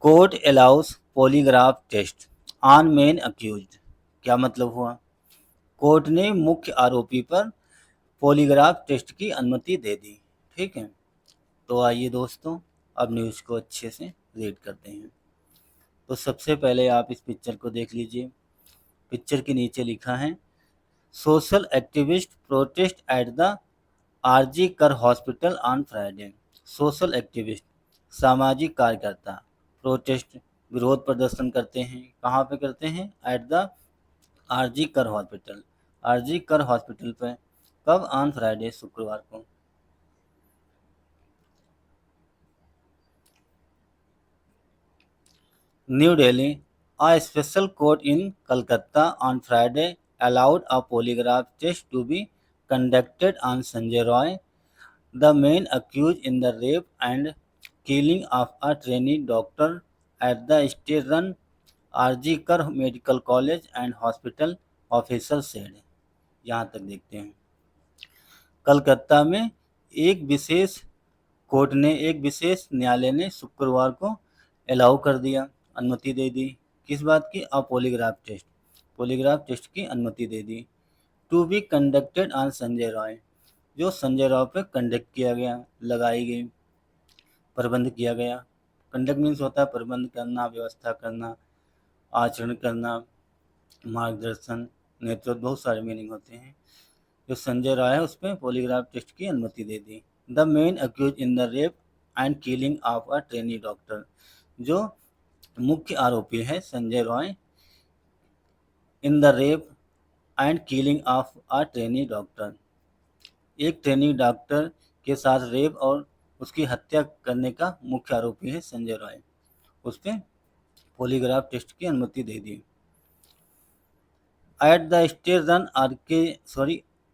Court allows polygraph test on main accused. क्या मतलब हुआ? कोर्ट ने मुख्य आरोपी पर पॉलीग्राफ टेस्ट की अनुमति दे दी। ठीक है, तो आइए दोस्तों, अब न्यूज़ को अच्छे से रीड करते हैं। तो सबसे पहले आप इस पिक्चर को देख लीजिए। पिक्चर के नीचे लिखा है, social activist protest at the RG Kar hospital on Friday. Social activist सामाजिक कार्यकर्ता, प्रोटेस्ट विरोध प्रदर्शन करते हैं। कहाँ पे करते हैं? Eight the RG Kar hospital. RG Kar hospital पे कब? ऑन फ्राइडे, शुक्रवार को। New Delhi, a special court in Calcutta on Friday allowed a polygraph test to be conducted on Sanjay Roy, the main accused in the rape and killing of a trainee doctor at the state-run RG Kar Medical College and Hospital, official said। यहाँ तक देखते हैं। कलकत्ता में एक विशेष एक विशेष न्यायालय ने शुक्रवार को अलाउ कर दिया, अनुमति दे दी। किस बात की? पॉलीग्राफ टेस्ट की अनुमति दे दी। To be conducted on Sanjay Roy, जो संजय राव पे कंडक्ट किया गया, लगाई गई, प्रबंध किया गया। कंडक्ट मीन्स होता है प्रबंध करना, व्यवस्था करना, आचरण करना, मार्गदर्शन, नेतृत्व, बहुत सारे मीनिंग होते हैं। जो संजय राय है उस पर पॉलीग्राफ टेस्ट की अनुमति दे दी। The main accused in the rape and killing of a trainee doctor, जो मुख्य आरोपी है Sanjay Roy, in the rape and killing of a trainee doctor, एक ट्रेनी डॉक्टर के साथ रेप और उसकी हत्या करने का मुख्य आरोपी है संजय रॉय। उस पर पॉलीग्राफ टेस्ट की अनुमति दे दी। At the state run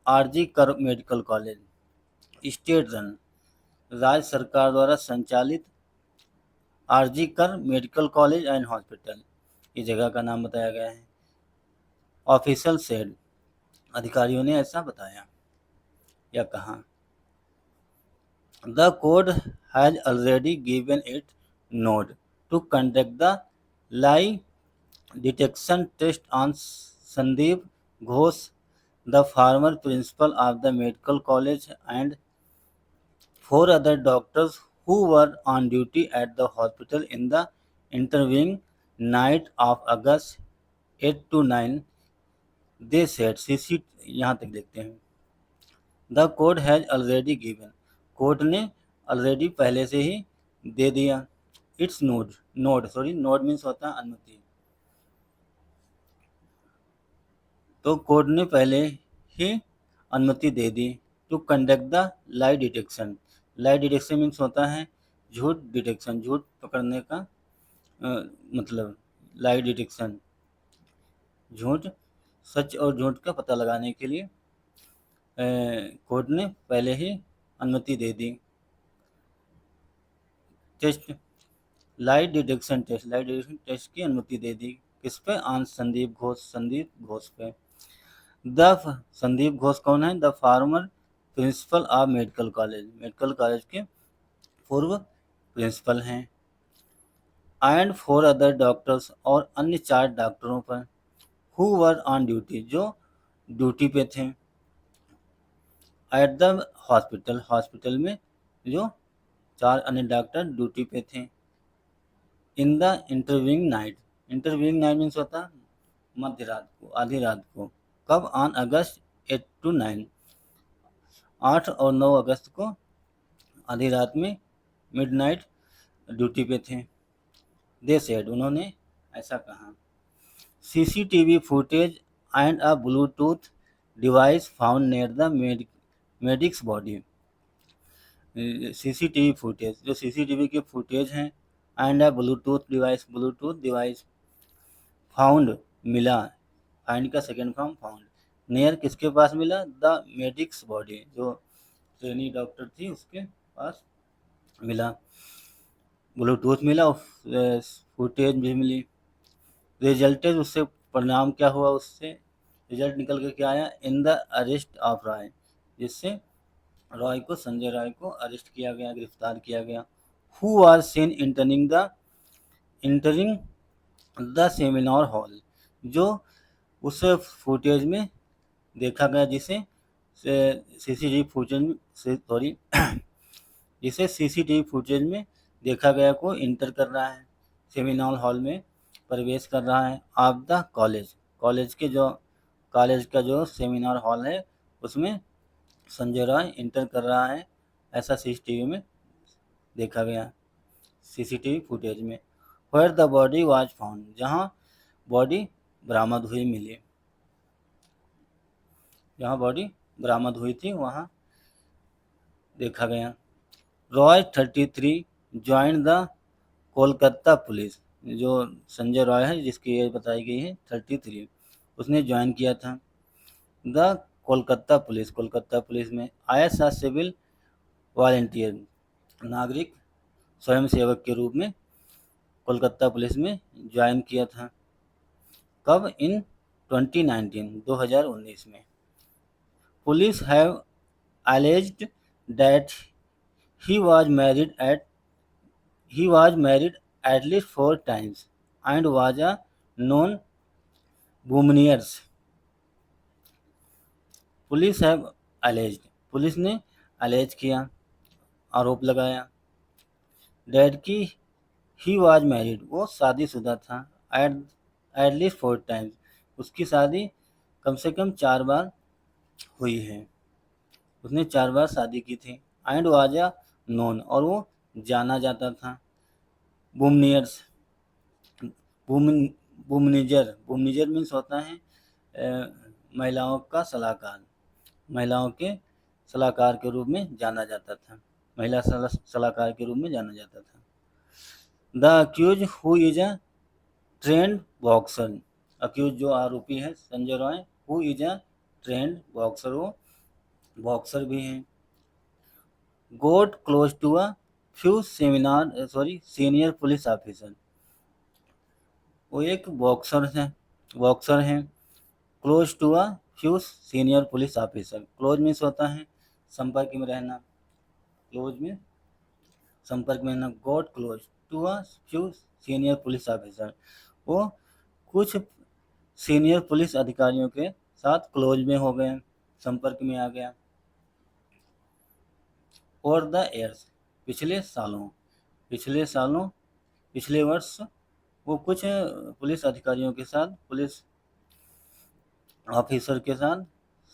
RG Kar medical college, state run राज्य सरकार द्वारा संचालित RG Kar medical college and hospital, इस जगह का नाम बताया गया है। ऑफिशियल सेड, अधिकारियों ने ऐसा बताया या कहा। The court has already given it nod to conduct the lie detection test on Sandip Ghosh, the former principal of the medical college, and 4 other doctors who were on duty at the hospital in the intervening night of August 8 to 9, they said। CC यहाँ तक देखते हैं। The court has already given, court ने already पहले से ही दे दिया। It's node means होता है अनुमति। तो कोर्ट ने पहले ही अनुमति दे दी। To conduct the lie detection, lie detection means होता है झूठ डिटेक्शन, झूठ पकड़ने का मतलब लाई डिटेक्शन, झूठ, सच और झूठ का पता लगाने के लिए कोर्ट ने पहले ही अनुमति दे दी। टेस्ट, लाई डिटेक्शन टेस्ट की अनुमति दे दी। किस पे? ऑन संदीप घोष पे। संदीप घोष कौन है? The former principal of medical college के पूर्व प्रिंसिपल हैं। एंड 4 other डॉक्टर्स, और अन्य 4 डॉक्टरों पर, हु वर ऑन ड्यूटी, जो ड्यूटी पे थे। एट द हॉस्पिटल में जो 4 अन्य डॉक्टर ड्यूटी पे थे। In the interviewing night means होता है मध्य रात को, आधी रात को। कब? ऑन अगस्त 8 to 9, 8 और 9 अगस्त को आधी रात में मिडनाइट ड्यूटी पे थे। दे सेड, उन्होंने ऐसा कहा। CCTV footage and a Bluetooth device found near the medics body. CCTV footage, जो CCTV के फुटेज हैं, and a Bluetooth device found, मिला, फाइंड का सेकेंड फॉर्म फाउंड, नियर किसके पास मिला? द मेडिक्स बॉडी, जो ट्रेनी डॉक्टर थी उसके पास मिला, ब्लूटूथ मिला, फुटेज भी मिली। रिजल्टेड, उससे परिणाम क्या हुआ? उससे रिजल्ट निकल के क्या आया? In the arrest of Roy, जिससे संजय रॉय को अरेस्ट किया गया, गिरफ्तार किया गया। Who was seen entering the seminar hall, जो उस फुटेज में देखा गया, जिसे सीसीटीवी फुटेज से सॉरी जिसे सीसीटीवी फुटेज में देखा गया को इंटर कर रहा है, सेमिनार हॉल में प्रवेश कर रहा है। ऑफ द कॉलेज का जो सेमिनार हॉल है उसमें संजय रॉय इंटर कर रहा है, ऐसा सीसीटीवी में देखा गया, सीसीटीवी फुटेज में। Where the body was found, जहाँ बॉडी बरामद हुई मिली, जहाँ बॉडी बरामद हुई थी वहाँ देखा गया। Roy 33 join the Kolkata police, जो संजय रॉय है जिसकी एज बताई गई है 33, उसने ज्वाइन किया था द कोलकाता पुलिस में एज अ सिविल वॉलंटियर, नागरिक स्वयंसेवक के रूप में कोलकाता पुलिस में ज्वाइन किया था। कब? इन 2019 में। Police have alleged that he was married at least 4 times and was a known Bhumniers. Police have alleged, police ने अलेज किया, आरोप लगाया, डैड की ही वाज मैरिड, वो शादीशुदा था, एट लीस्ट 4 टाइम्स, उसकी शादी कम से कम 4 बार हुई है, उसने 4 बार शादी की थी। एंड वाज अ नोन, और वो जाना जाता था। बुमनियर्स, बुमनिजर मीन्स होता है महिलाओं का सलाहकार, महिलाओं के सलाहकार के रूप में जाना जाता था, महिला सलाहकार के रूप में जाना जाता था। The accused who is a trained boxer, accused जो आरोपी है Sanjay Roy, who is a trained boxer, वो बॉक्सर भी हैं। Got close to a few senior police officer, वो एक बॉक्सर हैं। Close to a few senior police officer, close means होता है संपर्क में रहना, क्लोज में संपर्क में रहना। Got close to a few senior police officer, वो कुछ सीनियर पुलिस अधिकारियों के साथ क्लोज में हो गए, संपर्क में आ गया। और द ईयर्स, पिछले वर्ष वो कुछ पुलिस अधिकारियों के साथ, पुलिस ऑफिसर के साथ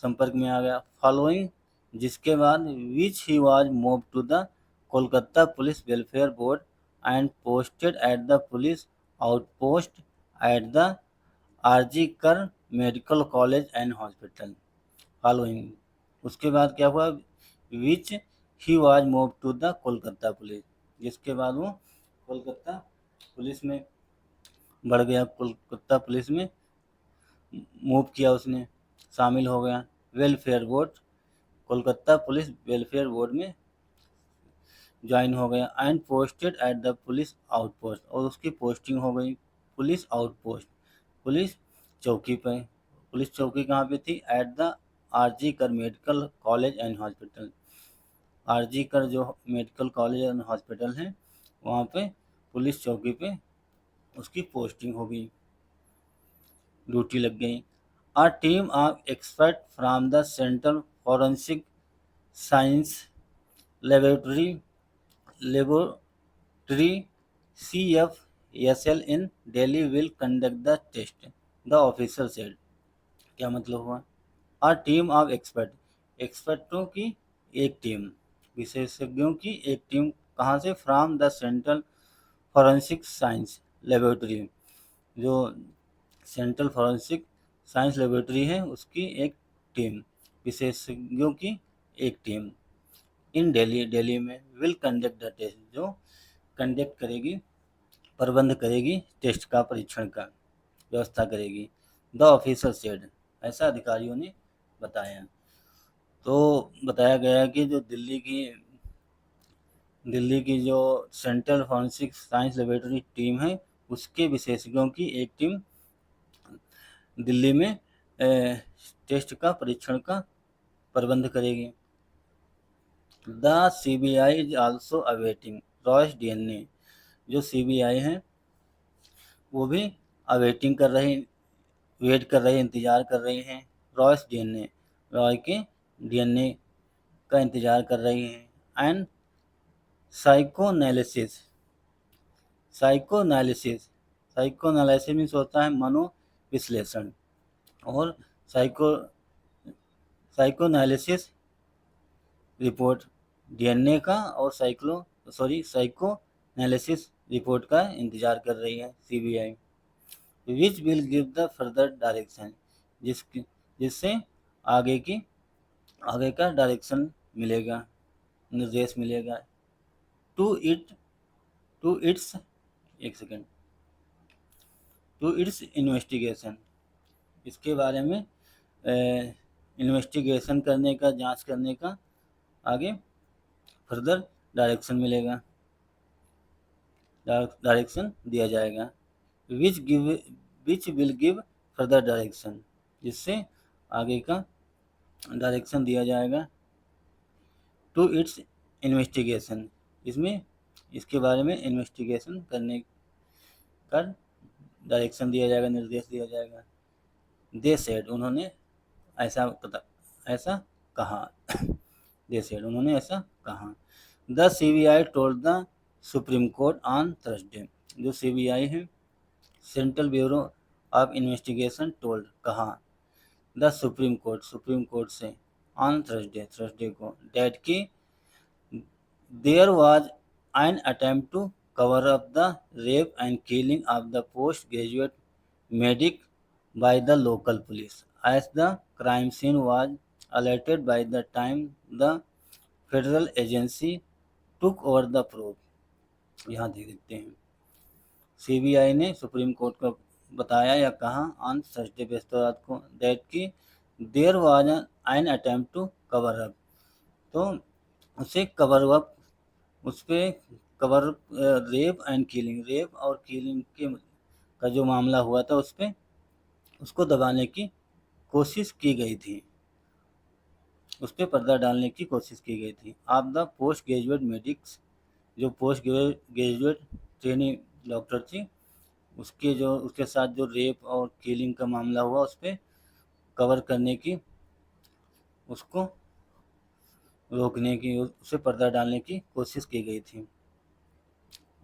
संपर्क में आ गया। फॉलोइंग, जिसके बाद which he was move to the Kolkata police welfare board and posted at the police outpost at the RG Kar medical college and hospital. Following, उसके बाद क्या हुआ? Which he was move to the Kolkata police, जिसके बाद वो Kolkata police में बढ़ गया, कोलकाता पुलिस में मूव किया, उसने शामिल हो गया। Welfare board, Kolkata police welfare board में ज्वाइन हो गया। And posted at the police outpost, और उसकी पोस्टिंग हो गई पुलिस आउटपोस्ट, पुलिस चौकी पे। पुलिस चौकी कहाँ पे थी? At the RG Kar medical college and hospital, RG Kar जो मेडिकल कॉलेज एंड हॉस्पिटल है वहाँ पे पुलिस चौकी पे उसकी पोस्टिंग हो गई, ड्यूटी लग गई। A team of experts from the Central Forensic Science Laboratory CFSL in Delhi will conduct the test, the officer said. क्या मतलब हुआ? A team of experts, एक्सपर्टों की एक टीम, विशेषज्ञों की एक टीम, कहाँ से? From the central forensic science laboratory, जो सेंट्रल फॉरेंसिक साइंस लेबोरेटरी है उसकी एक टीम, विशेषज्ञों की एक टीम, इन दिल्ली में विल कंडक्ट द टेस्ट, जो कंडक्ट करेगी, प्रबंध करेगी टेस्ट का, परीक्षण का व्यवस्था करेगी। द ऑफिसर सेड, ऐसा अधिकारियों ने बताया। तो बताया गया कि जो दिल्ली की जो central forensic science laboratory team है उसके विशेषज्ञों की एक टीम दिल्ली में टेस्ट का, परीक्षण का प्रबंध करेगी। The CBI is also awaiting Royce DNA, जो सीबीआई है वो भी अवेटिंग कर रहे वेट कर रहे इंतज़ार कर रहे हैं रॉयस डीएनए रॉय के डीएनए का इंतज़ार कर रही हैं। And psychoanalysis psychoanalysis psychoanalysis means होता है मनोविश्लेषण। और साइको साइकोएनालिसिस रिपोर्ट डीएनए का और साइकोएनालिसिस रिपोर्ट का इंतज़ार कर रही है CBI, which will give the further direction, जिससे आगे का डायरेक्शन मिलेगा, निर्देश मिलेगा। टू इट टू इट्स एक सेकेंड टू इट्स इन्वेस्टिगेशन, इसके बारे में इन्वेस्टिगेशन करने का, जांच करने का आगे फर्दर डायरेक्शन दिया जाएगा। Which will give further direction, जिससे आगे का डायरेक्शन दिया जाएगा। टू इट्स इन्वेस्टिगेशन, इसके बारे में इन्वेस्टिगेशन करने का डायरेक्शन दिया जाएगा, निर्देश दिया जाएगा। दे सेड, उन्होंने ऐसा कहा दे सेड, उन्होंने ऐसा कहा। The CBI told the supreme court on Thursday, जो सीबीआई है central bureau of investigation told कहा द सुप्रीम कोर्ट से ऑन थर्सडे को डेट की there was an attempt to cover up the rape and killing of the post graduate medic by the local police, as the crime scene was alerted by the time the federal agency took over the probe। यहाँ देख सकते हैं CBI ने supreme court को बताया या कहा on Thursday बृहस्पतिवार को दैट की there was an attempt to cover up, तो उसे कवर अप उस पर कवर रेप और किलिंग के का जो मामला हुआ था उस पर उसको दबाने की कोशिश की गई थी, उस पर पर्दा डालने की कोशिश की गई थी। आप द पोस्ट ग्रेजुएट मेडिक्स, जो पोस्ट ग्रेजुएट ट्रेनिंग डॉक्टर थी, उसके साथ जो रेप और किलिंग का मामला हुआ उस पर कवर करने की, उसको रोकने की, उसे पर्दा डालने की कोशिश की गई थी।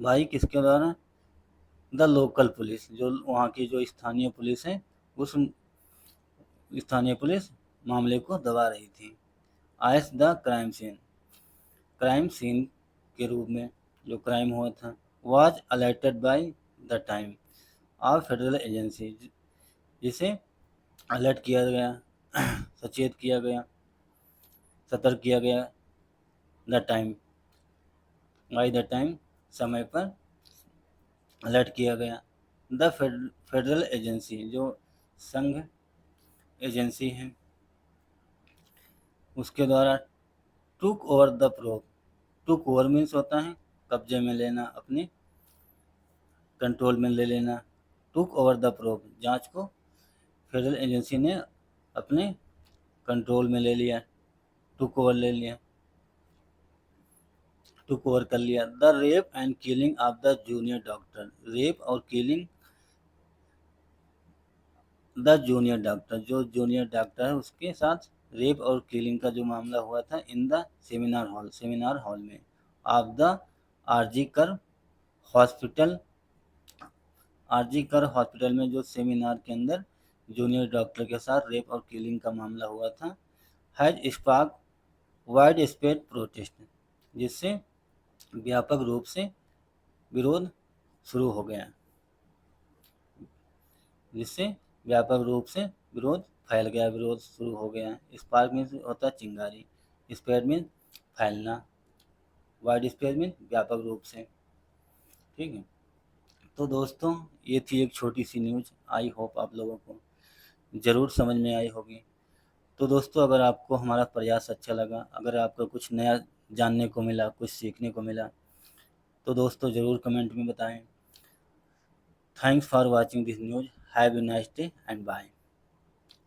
भाई किसके द्वारा? द लोकल पुलिस, जो वहाँ की जो स्थानीय पुलिस है, उस स्थानीय पुलिस मामले को दबा रही थी। एज द क्राइम सीन के रूप में जो क्राइम हुआ था, was alerted by the time of federal agency, जिसे अलर्ट किया गया, सचेत किया गया, सतर्क किया गया the time, by the time, समय पर अलर्ट किया गया। द फेडरल एजेंसी, जो संघ एजेंसी है, उसके द्वारा took over the probe, took over means होता है कब्जे में लेना, अपने कंट्रोल में ले लेना। टुक ओवर द प्रोब, जांच को फेडरल एजेंसी ने अपने कंट्रोल में ले लिया, टुक ओवर कर लिया। The rape and killing of the junior doctor, rape और किलिंग द जूनियर डॉक्टर, जो जूनियर डॉक्टर है उसके साथ रेप और किलिंग का जो मामला हुआ था इन द सेमिनार हॉल में of the RG Kar hospital, में जो सेमिनार के अंदर जूनियर डॉक्टर के साथ रेप और किलिंग का मामला हुआ था, has spark wide spread protest, जिससे व्यापक रूप से विरोध शुरू हो गया, जिससे व्यापक रूप से विरोध फैल गया, विरोध शुरू हो गया। स्पार्क मीन्स होता है चिंगारी, स्प्रेड मीन्स फैलना, वाइड स्प्रेड मीन्स व्यापक रूप से। ठीक है, तो दोस्तों ये थी एक छोटी सी न्यूज़, आई होप आप लोगों को ज़रूर समझ में आई होगी। तो दोस्तों अगर आपको हमारा प्रयास अच्छा लगा, अगर आपको कुछ नया जानने को मिला, कुछ सीखने को मिला, तो दोस्तों ज़रूर कमेंट में बताएं। Thanks for watching this news, have a nice day and bye.